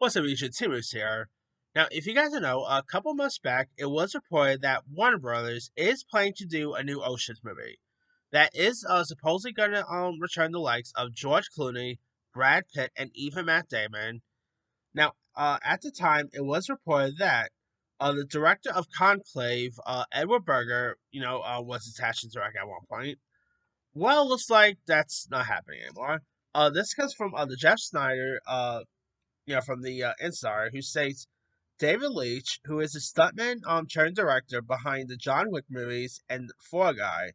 What's up, YouTube? Timus here. Now, if you guys don't know, a couple months back, it was reported that Warner Brothers is planning to do a new Oceans movie that is supposedly going to return the likes of George Clooney, Brad Pitt, and even Matt Damon. Now, at the time, it was reported that the director of Conclave, Edward Berger, was attached to direct at one point. Well, it looks like that's not happening anymore. This comes from the Jeff Snyder, from the Insider, who states David Leitch, who is a stuntman turned director behind the John Wick movies and Fall Guy,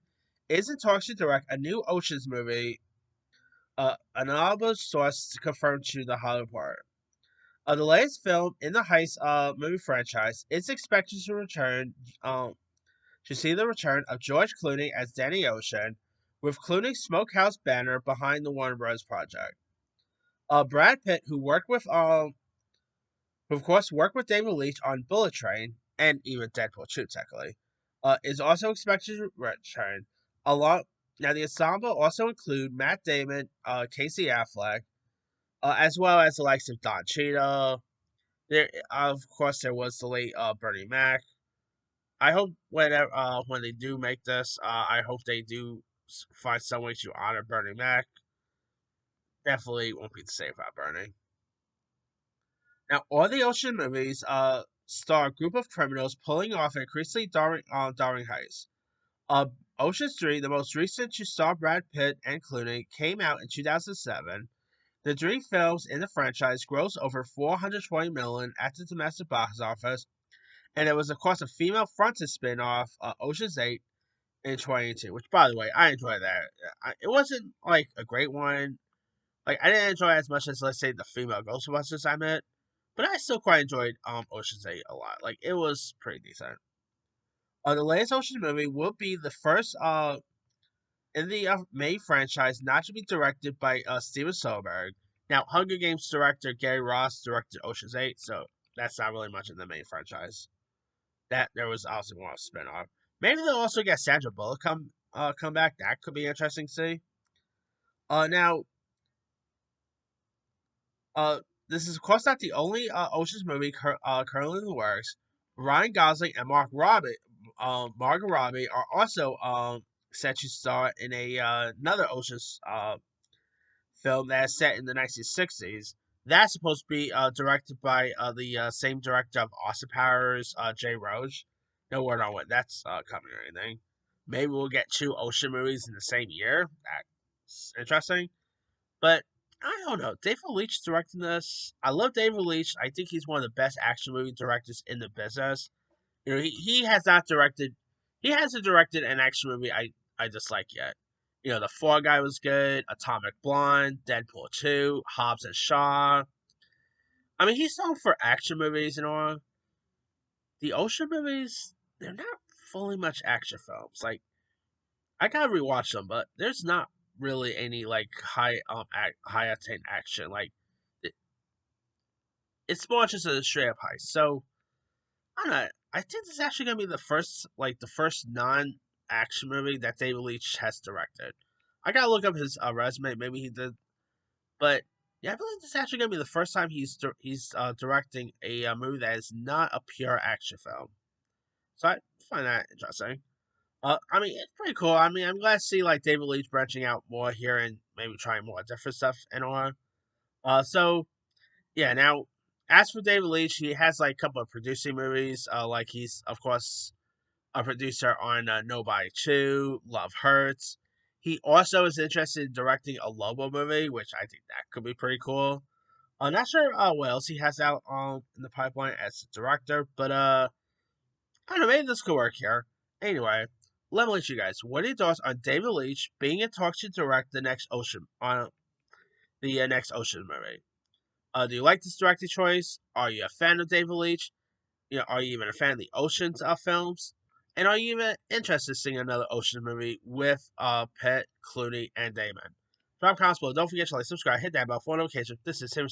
is in talks to direct a new Ocean's movie. An anonymous source confirmed to the Hollywood Reporter. The latest film in the Heist movie franchise is expected to return to see the return of George Clooney as Danny Ocean, with Clooney's Smokehouse banner behind the Warner Bros. Project. Brad Pitt, who of course worked with David Leitch on Bullet Train and even Deadpool 2, technically, is also expected to return. Along Now, the ensemble also include Matt Damon, Casey Affleck, as well as the likes of Don Cheadle. There, of course, there was the late Bernie Mac. I hope when they do make this, I hope they do find some way to honor Bernie Mac. Definitely won't be the same without Bernie. Now, all the Ocean movies star a group of criminals pulling off an increasingly daring heist. Ocean's 3, the most recent to star Brad Pitt and Clooney, came out in 2007. The three films in the franchise grossed over $420 million at the domestic box office, and it was, of course, a female-fronted spin-off, Ocean's 8, in 2018, which, by the way, I enjoyed that. It wasn't, like, a great one. Like, I didn't enjoy it as much as, let's say, the female Ghostbusters I met. But I still quite enjoyed Ocean's 8 a lot. Like, it was pretty decent. The latest Ocean movie will be the first in the main franchise not to be directed by Steven Soderbergh. Now, Hunger Games director Gary Ross directed Ocean's 8, so that's not really much in the main franchise. That there was also one spinoff. Maybe they'll also get Sandra Bullock come back. That could be interesting to see. Now, Uh, this is, of course, not the only Ocean's movie currently in the works. Ryan Gosling and Margot Robbie are also set to star in another Ocean's film that is set in the 1960s. That's supposed to be directed by the same director of Austin Powers, Jay Roach. No word on when that's coming or anything. Maybe we'll get two Ocean movies in the same year. That's interesting. But I don't know. David Leitch directing this. I love David Leitch. I think he's one of the best action movie directors in the business. He has not directed. He hasn't directed an action movie I dislike yet. The Fall Guy was good. Atomic Blonde, Deadpool 2, Hobbs and Shaw. I mean, he's known for action movies and all. The Ocean movies, they're not fully much action films. Like, I gotta rewatch them, but there's not really any like high octane action. Like, it, it's more just a straight up heist. So I don't know. I think this is actually gonna be the first non action movie that David Leitch has directed. I gotta look up his resume. Maybe he did, but yeah, I believe this is actually gonna be the first time he's directing a movie that is not a pure action film. So I find that interesting. I mean, it's pretty cool. I mean, I'm glad to see like David Leitch branching out more here and maybe trying more different stuff and all. So yeah. Now, as for David Leitch, he has like a couple of producing movies. Like he's of course a producer on Nobody 2, Love Hurts. He also is interested in directing a Lobo movie, which I think that could be pretty cool. I'm not sure what else he has out in the pipeline as a director, but I don't know, maybe this could work here. Anyway, let me let you guys. What are your thoughts on David Leitch being in talks to direct the next Ocean movie? Do you like this directing choice? Are you a fan of David Leitch? Are you even a fan of the Ocean's films? And are you even interested in seeing another Ocean movie with Pitt, Clooney, and Damon? Drop comments below. Don't forget to like, subscribe, hit that bell for notifications. This is Tim.